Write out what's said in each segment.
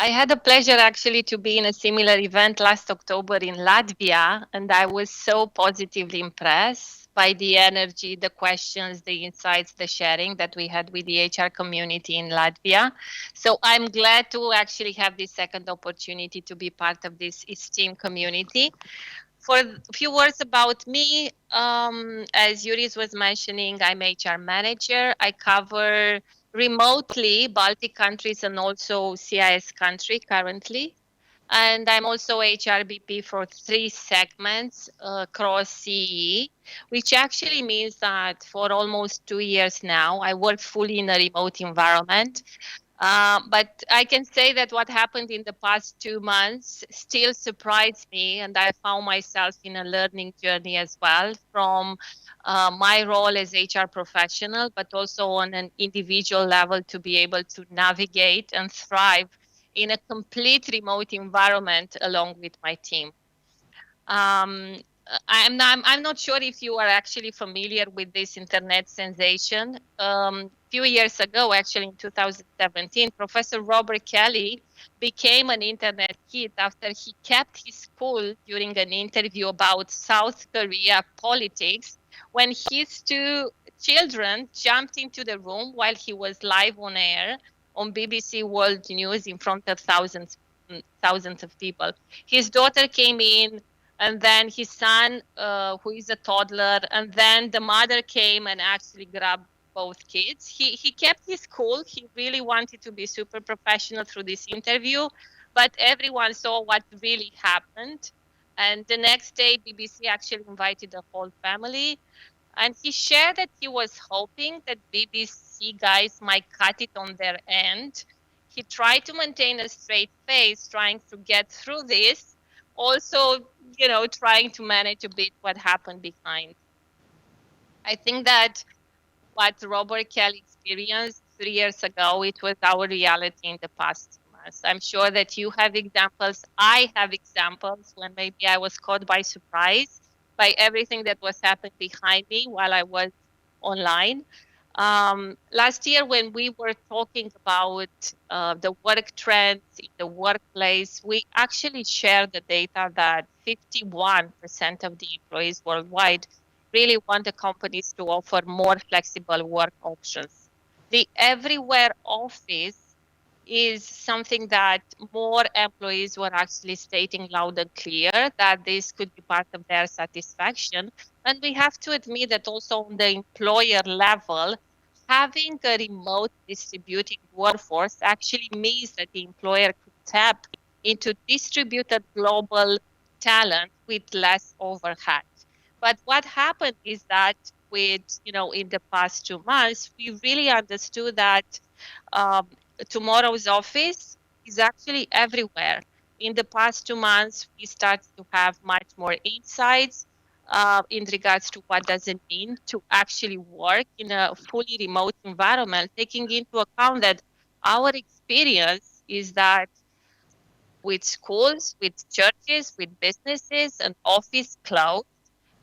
I had the pleasure actually to be in a similar event last October in Latvia, and I was so positively impressed by the energy, the questions, the insights, the sharing that we had with the HR community in Latvia. So I'm glad to actually have this second opportunity to be part of this esteemed community. For a few words about me, as Yuris was mentioning, I'm HR manager. I cover remotely Baltic countries and also CIS country currently. And I'm also HRBP for 3 segments across CE, which actually means that for almost 2 years now, I work fully in a remote environment. But I can say that what happened in the past 2 months still surprised me, and I found myself in a learning journey as well from my role as HR professional, but also on an individual level to be able to navigate and thrive in a complete remote environment along with my team. I'm not sure if you are actually familiar with this internet sensation. Few years ago, actually in 2017, Professor Robert Kelly became an internet hit after he kept his cool during an interview about South Korea politics when his 2 children jumped into the room while he was live on air on BBC World News in front of thousands of people. His daughter came in, and then his son, who is a toddler, and then the mother came and actually grabbed both kids. He kept his cool. He really wanted to be super professional through this interview, but everyone saw what really happened. And the next day, BBC actually invited the whole family, and he shared that he was hoping that BBC guys might cut it on their end. He tried to maintain a straight face, trying to get through this, also, trying to manage a bit what happened behind. I think that what Robert Kelly experienced 3 years ago, it was our reality in the past months. I'm sure that you have examples. I have examples when maybe I was caught by surprise by everything that was happening behind me while I was online. Last year, when we were talking about the work trends in the workplace, we actually shared the data that 51% of the employees worldwide really want the companies to offer more flexible work options. The everywhere office is something that more employees were actually stating loud and clear that this could be part of their satisfaction. And we have to admit that also on the employer level, having a remote distributed workforce actually means that the employer could tap into distributed global talent with less overhead. But what happened is that in the past 2 months, we really understood that um, tomorrow's office is actually everywhere. In the past 2 months, we started to have much more insights in regards to what does it mean to actually work in a fully remote environment, taking into account that our experience is that with schools, with churches, with businesses, and office closed,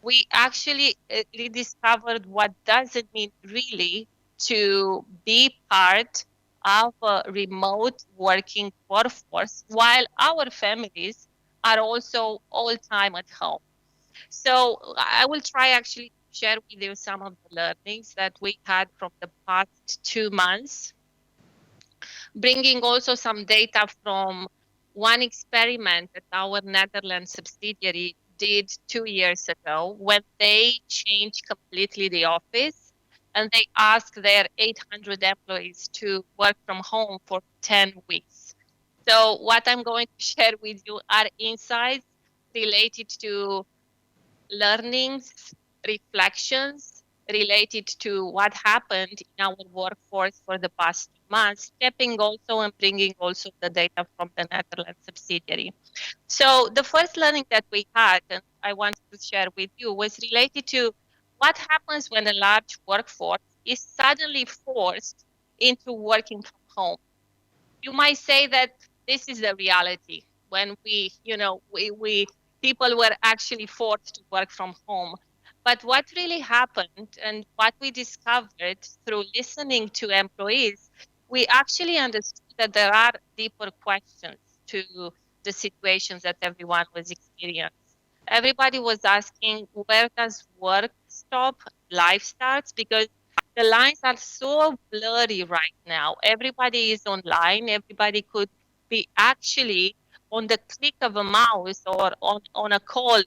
we actually rediscovered what does it mean really to be part of a remote working workforce while our families are also all time at home. So I will try actually to share with you some of the learnings that we had from the past 2 months, bringing also some data from one experiment that our Netherlands subsidiary did 2 years ago when they changed completely the office and they asked their 800 employees to work from home for 10 weeks. So what I'm going to share with you are insights related to learnings, reflections related to what happened in our workforce for the past months, stepping also and bringing also the data from the Netherlands subsidiary. So the first learning that we had, and I wanted to share with you, was related to what happens when a large workforce is suddenly forced into working from home. You might say that this is the reality when we people were actually forced to work from home. But what really happened and what we discovered through listening to employees, we actually understood that there are deeper questions to the situations that everyone was experiencing. Everybody was asking, where does work stop, life starts? Because the lines are so blurry right now. Everybody is online. Everybody could be actually on the click of a mouse or on a call,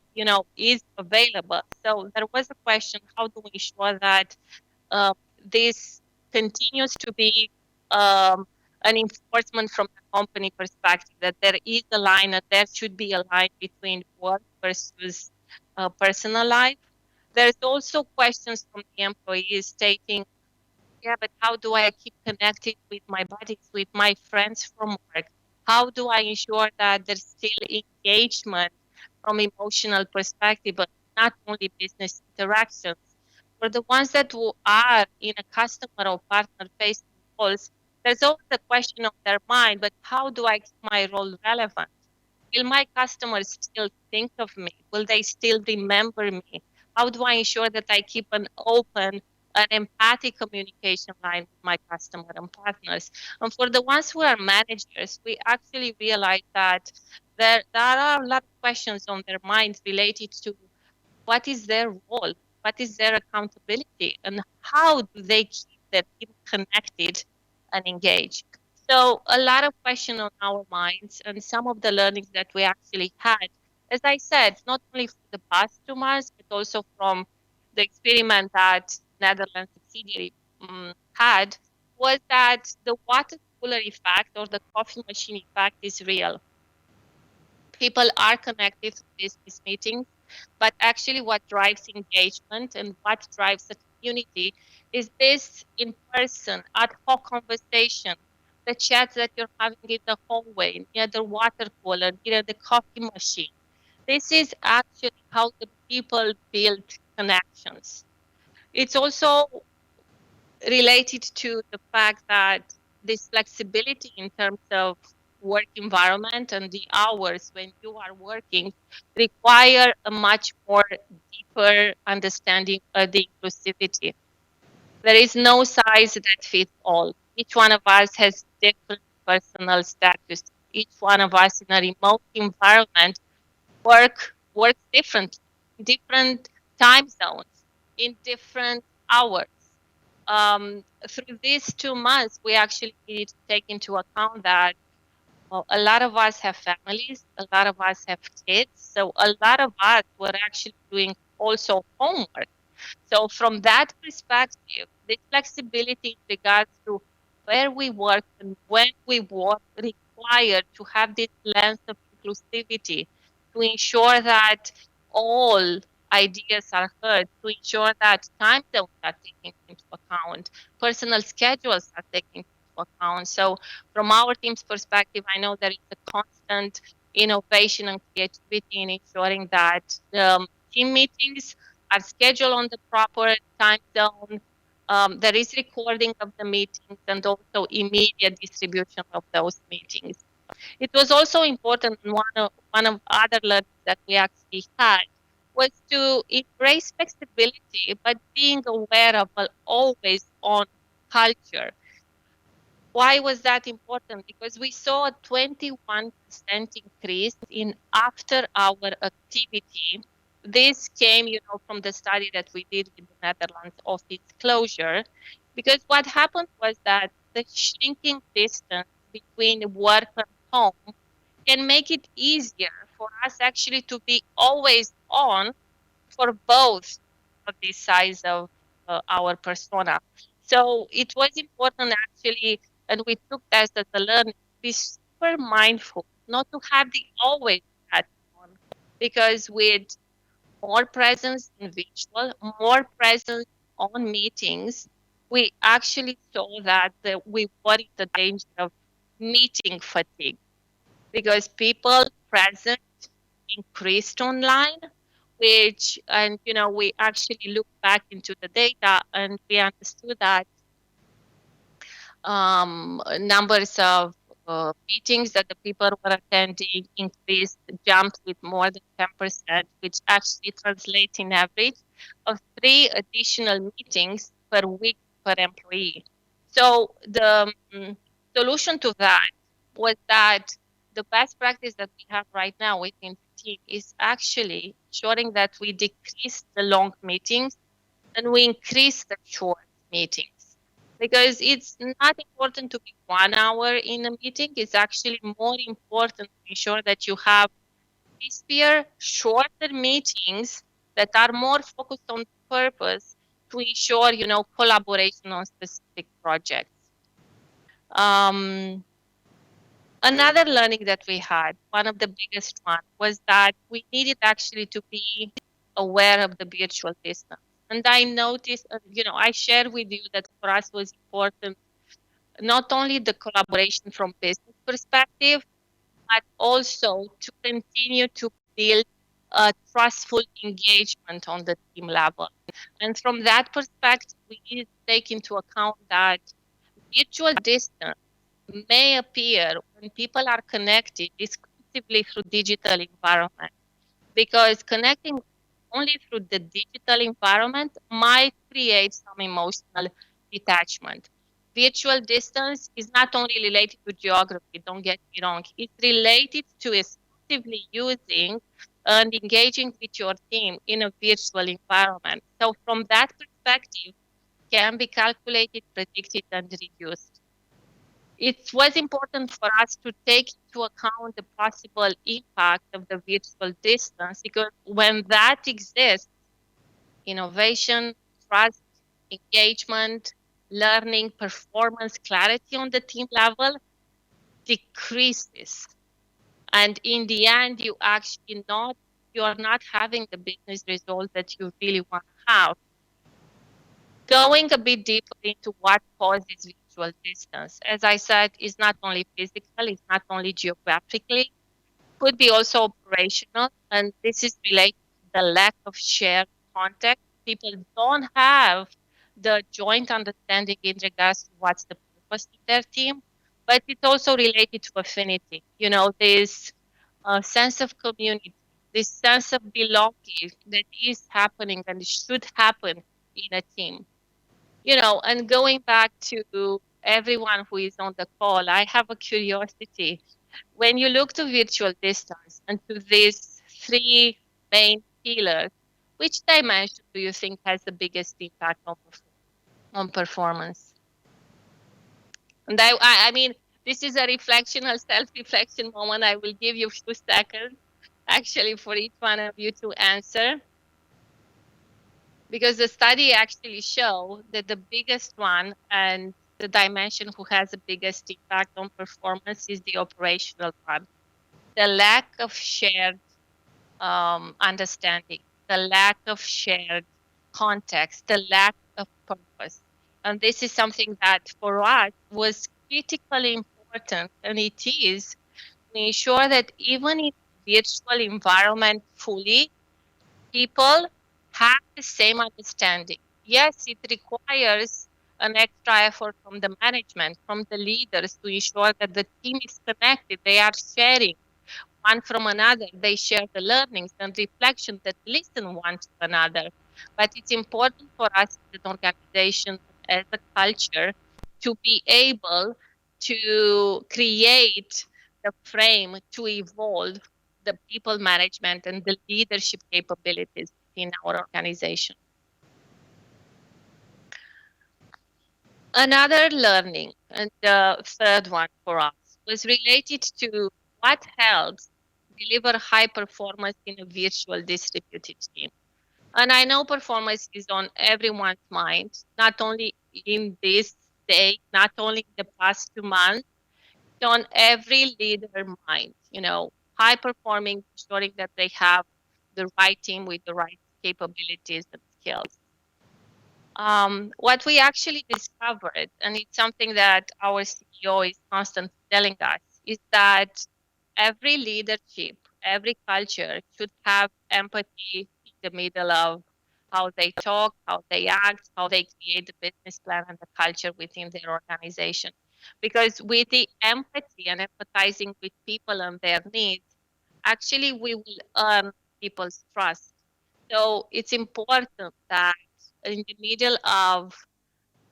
is available. So there was a question, how do we ensure that uh, this continues to be um, an enforcement from the company perspective, that there is a line, that there should be a line between work versus personal life. There's also questions from the employees stating, yeah, but how do I keep connected with my buddies, with my friends from work? How do I ensure that there's still engagement from emotional perspective, but not only business interactions? For the ones that are in a customer or partner facing roles, there's always a question on their mind, but how do I keep my role relevant? Will my customers still think of me? Will they still remember me? How do I ensure that I keep an open, an empathic communication line with my customer and partners? And for the ones who are managers, we actually realize that there are a lot of questions on their minds related to what is their role, what is their accountability, and how do they keep their team connected and engaged. So a lot of questions on our minds, and some of the learnings that we actually had, as I said, not only for the past 2 months, but also from the experiment that Netherlands subsidiary had, was that the water cooler effect or the coffee machine effect is real. People are connected to business meetings, but actually what drives engagement and what drives the community is this in-person ad hoc conversation, the chats that you're having in the hallway, near the water cooler, near the coffee machine. This is actually how the people build connections. It's also related to the fact that this flexibility in terms of work environment and the hours when you are working require a much more deeper understanding of the inclusivity. There is no size that fits all. Each one of us has different personal status. Each one of us in a remote environment works differently, different time zones, in different hours. Through these 2 months, we actually need to take into account that a lot of us have families, a lot of us have kids, so a lot of us were actually doing also homework. So from that perspective, the flexibility in regards to where we work and when we work required to have this lens of inclusivity to ensure that all ideas are heard, to ensure that time zones are taken into account, personal schedules are taken into account. So from our team's perspective, I know there is a constant innovation and creativity in ensuring that team meetings are scheduled on the proper time zone. There is recording of the meetings and also immediate distribution of those meetings. It was also important, one of other learnings that we actually had was to embrace flexibility, but being aware of an always on culture. Why was that important? Because we saw a 21% increase in after hour activity. This came, from the study that we did with the Netherlands office closure. Because what happened was that the shrinking distance between work and home can make it easier for us actually to be always on for both of these sides of our persona. So it was important actually, and we took that as a learning, to be super mindful, not to have the always hat on, because with more presence in visual, more presence on meetings, we actually saw that we were in the danger of meeting fatigue because people present increased online, which, and we actually looked back into the data and we understood that numbers of meetings that the people were attending increased, jumped with more than 10%, which actually translates in average of 3 additional meetings per week per employee. So solution to that was that the best practice that we have right now within the team is actually ensuring that we decrease the long meetings and we increase the short meetings. Because it's not important to be 1 hour in a meeting, it's actually more important to ensure that you have crispier, shorter meetings that are more focused on purpose to ensure, collaboration on specific projects. Another learning that we had, one of the biggest one, was that we needed actually to be aware of the virtual distance. And I noticed, I shared with you that for us was important not only the collaboration from business perspective, but also to continue to build a trustful engagement on the team level. And from that perspective, we need to take into account that virtual distance may appear when people are connected exclusively through digital environment, because connecting only through the digital environment might create some emotional detachment. Virtual distance is not only related to geography, don't get me wrong, it's related to exclusively using and engaging with your team in a virtual environment. So from that perspective, can be calculated, predicted, and reduced. It was important for us to take into account the possible impact of the virtual distance, because when that exists, innovation, trust, engagement, learning, performance, clarity on the team level decreases. And in the end, you are not having the business result that you really want to have. Going a bit deeper into what causes virtual distance, as I said, is not only physical, it's not only geographically, could be also operational, and this is related to the lack of shared context. People don't have the joint understanding in regards to what's the purpose of their team, but it's also related to affinity. This sense of community, this sense of belonging that is happening and should happen in a team. And going back to everyone who is on the call, I have a curiosity. When you look to virtual distance and to these three main pillars, which dimension do you think has the biggest impact on performance? And I mean, this is a reflectional, self-reflection moment. I will give you a few seconds actually for each one of you to answer, because the study actually show that the biggest one and the dimension who has the biggest impact on performance is the operational one. The lack of shared understanding, the lack of shared context, the lack of purpose. And this is something that for us was critically important, and it is to ensure that even in virtual environment fully, people have the same understanding. Yes, it requires an extra effort from the management, from the leaders to ensure that the team is connected, they are sharing one from another, they share the learnings and reflection that listen one to another. But it's important for us as an organization, as a culture, to be able to create the frame to evolve the people management and the leadership capabilities in our organization. Another learning, and the third one for us, was related to what helps deliver high performance in a virtual distributed team. And I know performance is on everyone's mind, not only in this day, not only in the past 2 months, it's on every leader mind, high performing, ensuring that they have the right team with the right capabilities and skills. What we actually discovered, and it's something that our CEO is constantly telling us, is that every leadership, every culture should have empathy in the middle of how they talk, how they act, how they create the business plan and the culture within their organization. Because with the empathy and empathizing with people and their needs, actually we will earn people's trust. So it's important that in the middle of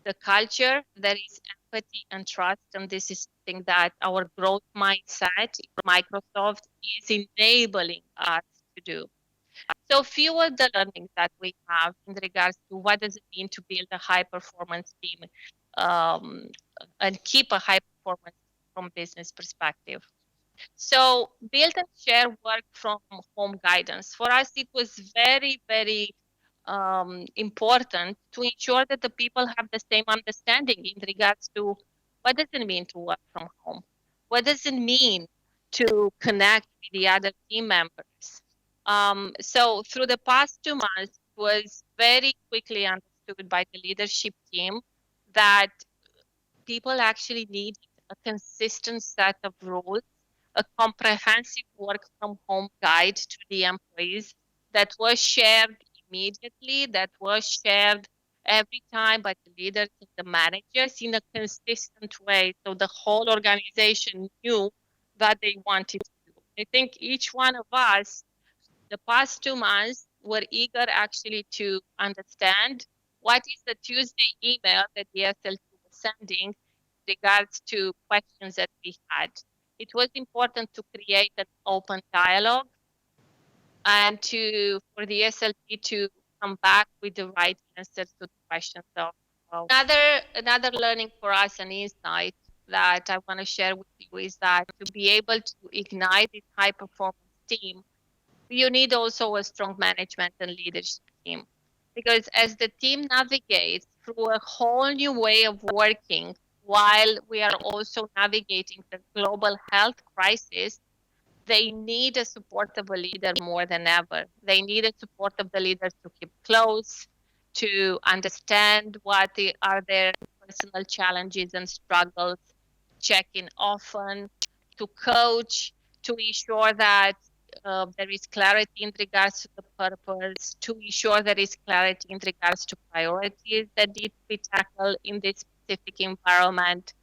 the culture, there is empathy and trust, and this is something that our growth mindset in Microsoft is enabling us to do. So few of the learnings that we have in regards to what does it mean to build a high performance team um, and keep a high performance from business perspective. So build and share work from home guidance. For us, it was very, very important to ensure that the people have the same understanding in regards to what does it mean to work from home? What does it mean to connect with the other team members? So through the past 2 months, it was very quickly understood by the leadership team that people actually need a consistent set of rules, a comprehensive work from home guide to the employees that was shared immediately, that was shared every time by the leaders and the managers in a consistent way. So the whole organization knew that they wanted to do. I think each one of us the past 2 months were eager actually to understand what is the Tuesday email that the SLT was sending in regards to questions that we had. It was important to create an open dialogue and for the SLT to come back with the right answers to the questions. So another learning for us and insight that I want to share with you is that to be able to ignite this high performance team, you need also a strong management and leadership team. Because as the team navigates through a whole new way of working, while we are also navigating the global health crisis, they need a support of a leader more than ever. They need a support of the leaders to keep close, to understand are their personal challenges and struggles, check in often, to coach, to ensure that there is clarity in regards to the purpose, to ensure there is clarity in regards to priorities that need to be tackled in this specific environment.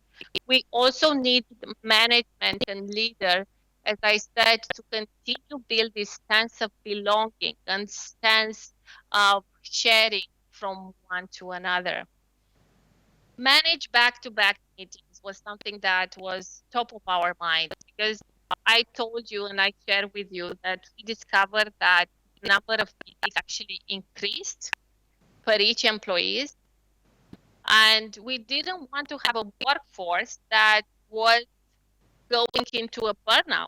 We also need management and leader, as I said, to continue build this sense of belonging and sense of sharing from one to another. Manage back-to-back meetings was something that was top of our mind because I told you and I shared with you that we discovered that the number of meetings actually increased per each employees, and we didn't want to have a workforce that was going into a burnout.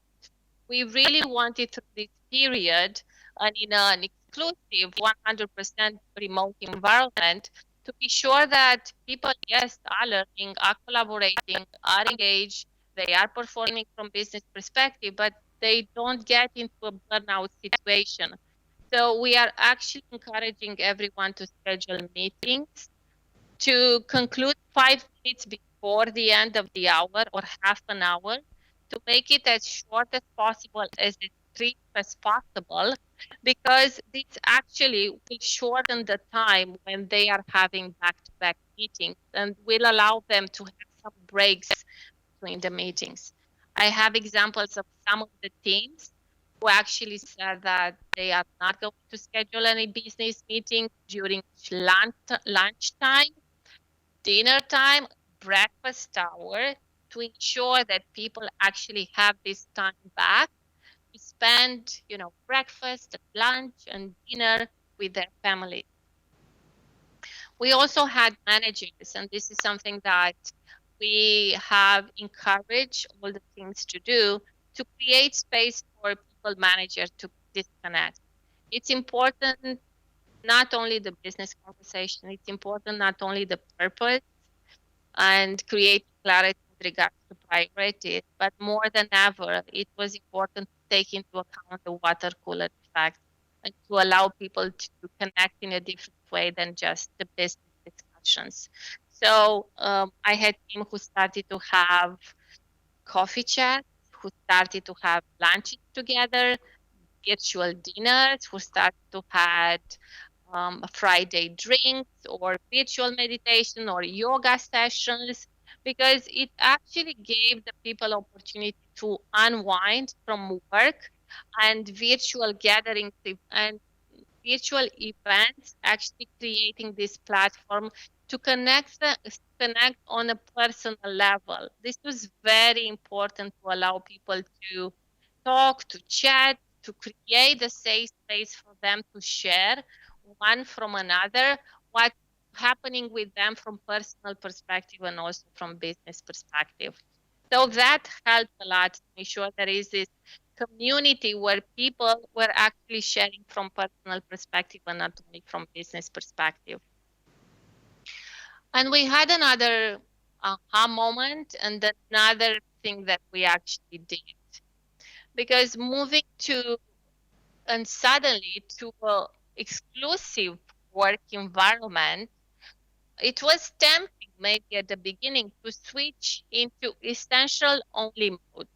We really wanted through this period and in an exclusive 100% remote environment to be sure that people, yes, are learning, are collaborating, are engaged, they are performing from business perspective, but they don't get into a burnout situation. So we are actually encouraging everyone to schedule meetings to conclude 5 minutes before the end of the hour or half an hour to make it as short as possible, as crisp as possible, because this actually will shorten the time when they are having back-to-back meetings and will allow them to have some breaks between the meetings. I have examples of some of the teams who actually said that they are not going to schedule any business meeting during lunchtime, dinner time, breakfast hour, to ensure that people actually have this time back to spend, breakfast, lunch, and dinner with their family. We also had managers, and this is something that we have encouraged all the teams to do, to create space for people managers to disconnect. It's important not only the business conversation, it's important not only the purpose and create clarity with regards to priorities. But more than ever, it was important to take into account the water cooler effect and to allow people to connect in a different way than just the business discussions. So I had team who started to have coffee chats, who started to have lunches together, virtual dinners, who started to had Friday drinks or virtual meditation or yoga sessions, because it actually gave the people opportunity to unwind from work, and virtual gatherings and virtual events actually creating this platform to connect on a personal level. This was very important to allow people to talk, to chat, to create a safe space for them to share one from another what's happening with them from personal perspective and also from business perspective. So that helped a lot to make sure there is this community where people were actually sharing from personal perspective and not only from business perspective. And we had another aha moment and another thing that we actually did. Because moving to and suddenly to an exclusive work environment, it was tempting maybe at the beginning to switch into essential only mode.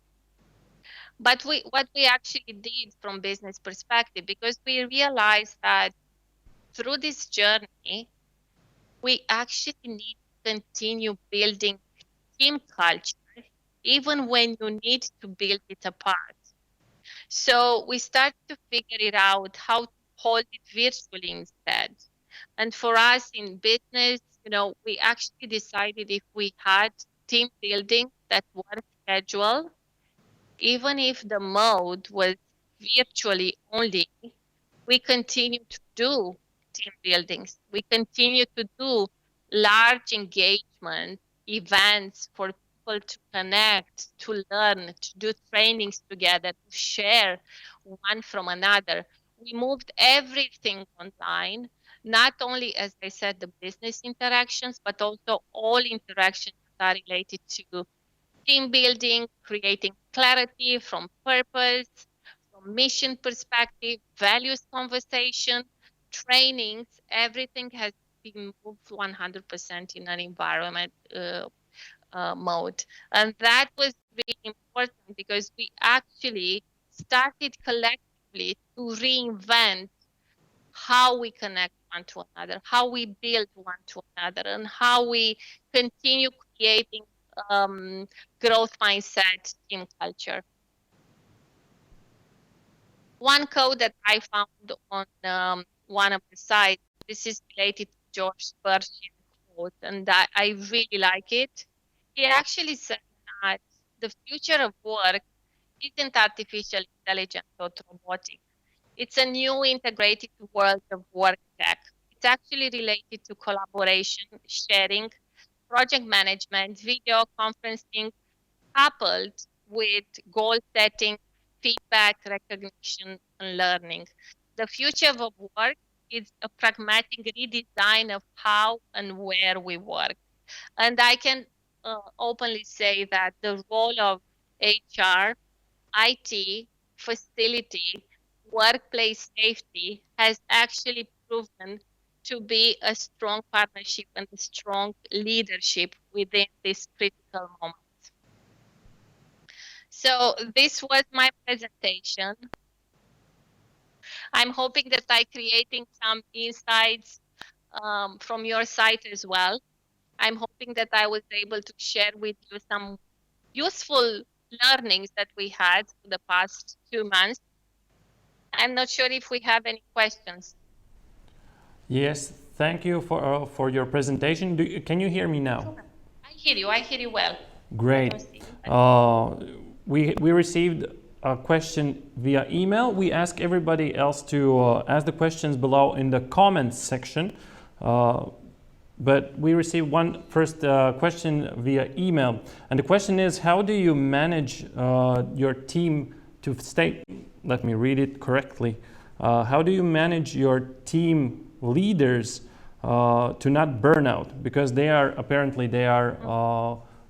But what we actually did from business perspective, because we realized that through this journey, we actually need to continue building team culture, even when you need to build it apart. So we start to figure it out how to hold it virtually instead. And for us in business, we actually decided if we had team building that was scheduled, even if the mode was virtually only, we continue to do team buildings. We continue to do large engagement events for people to connect, to learn, to do trainings together, to share one from another. We moved everything online, not only, as I said, the business interactions, but also all interactions that are related to team building, creating clarity from purpose, from mission perspective, values conversation, trainings, everything has been moved 100% in an environment mode. And that was really important because we actually started collectively to reinvent how we connect one to another, how we build one to another, and how we continue creating growth mindset team culture. One quote that I found on one of the sites, this is related to George Spurgeon quote, and I really like it. He actually said that the future of work isn't artificial intelligence or robotics. It's a new integrated world of work tech. It's actually related to collaboration, sharing, project management, video conferencing, coupled with goal setting, feedback, recognition, and learning. The future of work is a pragmatic redesign of how and where we work. And I can openly say that the role of HR, IT, facility, workplace safety has actually proven to be a strong partnership and a strong leadership within this critical moment. So this was my presentation. I'm hoping that I'm creating some insights from your site as well. I'm hoping that I was able to share with you some useful learnings that we had for the past 2 months. I'm not sure if we have any questions. Yes, thank you for your presentation. Can you hear me now? I hear you well. Great. We received a question via email. We ask everybody else to ask the questions below in the comments section. But we received one first question via email. And the question is, how do you manage your team to stay, let me read it correctly. How do you manage your team leaders to not burn out? Because they are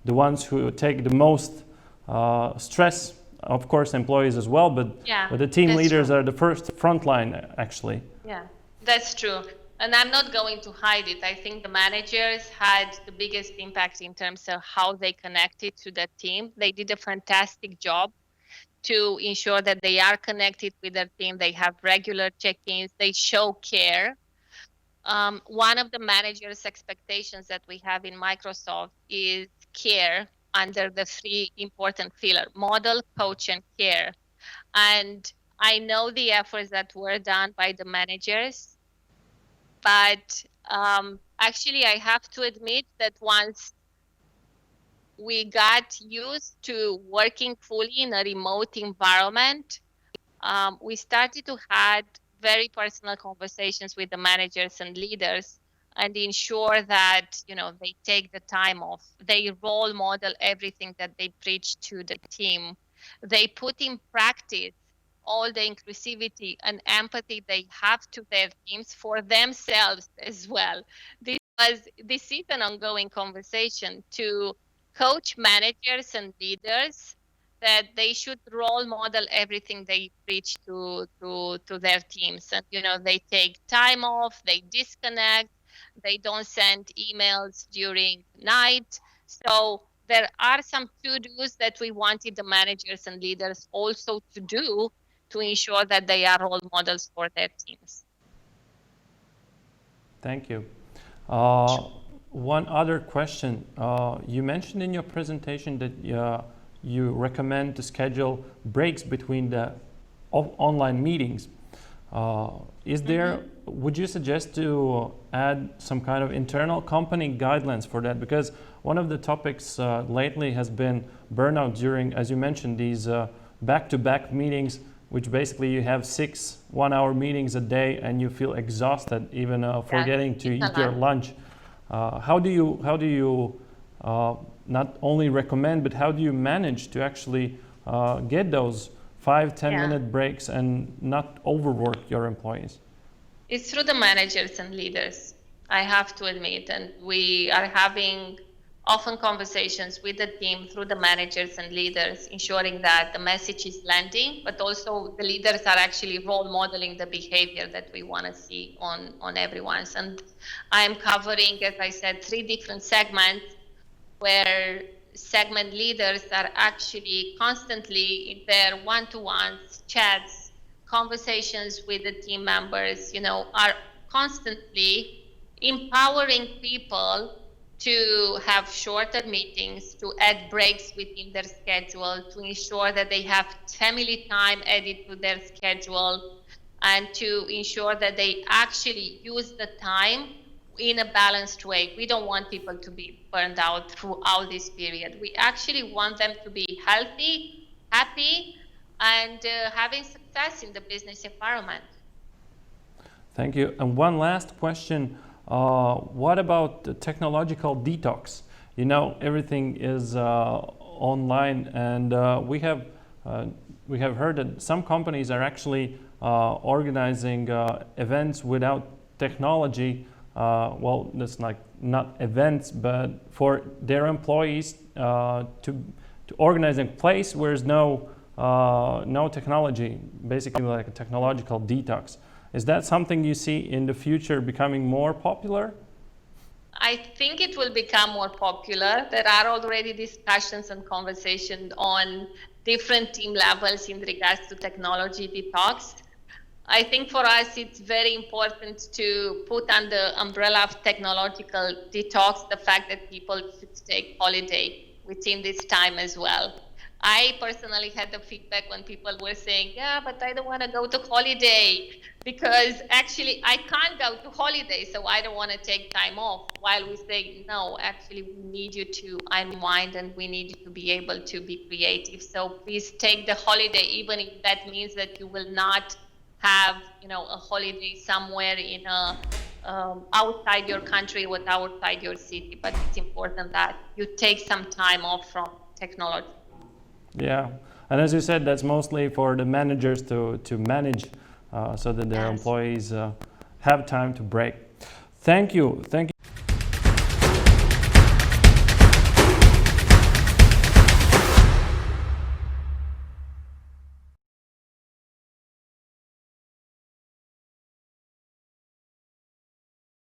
the ones who take the most stress, of course, employees as well, but the team leaders are the first front line, actually. Yeah, that's true. And I'm not going to hide it. I think the managers had the biggest impact in terms of how they connected to the team. They did a fantastic job to ensure that they are connected with their team. They have regular check-ins. They show care. One of the managers' expectations that we have in Microsoft is care under the 3 important pillars: model, coach, and care. And I know the efforts that were done by the managers, but Actually, I have to admit that once we got used to working fully in a remote environment, we started to had very personal conversations with the managers and leaders and ensure that they take the time off. They role model everything that they preach to the team. They put in practice all the inclusivity and empathy they have to their teams for themselves as well. This is an ongoing conversation to coach managers and leaders that they should role model everything they preach to their teams. And they take time off, they disconnect, they don't send emails during night. So there are some to-dos that we wanted the managers and leaders also to do to ensure that they are role models for their teams. Thank you. One other question. You mentioned in your presentation that you recommend to schedule breaks between the online meetings. Would you suggest to add some kind of internal company guidelines for that? Because one of the topics lately has been burnout during, as you mentioned, these back-to-back meetings, which basically you have 6 one-hour meetings a day and you feel exhausted even forgetting to eat your lunch. How do you not only recommend, but how do you manage to actually get those 5-10 minute breaks and not overwork your employees? It's through the managers and leaders, I have to admit, and we are having often conversations with the team through the managers and leaders, ensuring that the message is landing, but also the leaders are actually role modeling the behavior that we want to see on everyone's. And I'm covering, as I said, 3 different segments where segment leaders are actually constantly in their one-to-ones, chats, conversations with the team members, are constantly empowering people to have shorter meetings, to add breaks within their schedule, to ensure that they have family time added to their schedule, and to ensure that they actually use the time in a balanced way. We don't want people to be burned out throughout this period. We actually want them to be healthy, happy, and having success in the business environment. Thank you. And one last question. What about the technological detox? Everything is online, and we have heard that some companies are actually organizing events without technology. Well, that's like not events, but for their employees to organize a place where there's no technology, basically like a technological detox. Is that something you see in the future becoming more popular? I think it will become more popular. There are already discussions and conversations on different team levels in regards to technology detox. I think for us, it's very important to put under the umbrella of technological detox the fact that people should take holiday within this time as well. I personally had the feedback when people were saying, yeah, but I don't want to go to holiday because actually I can't go to holiday, so I don't want to take time off. While we say, no, actually we need you to unwind and we need you to be able to be creative. So please take the holiday, even if that means that you will not have, a holiday somewhere in outside your country or outside your city. But it's important that you take some time off from technology. Yeah, and as you said, that's mostly for the managers to manage so that their employees have time to break. Thank you.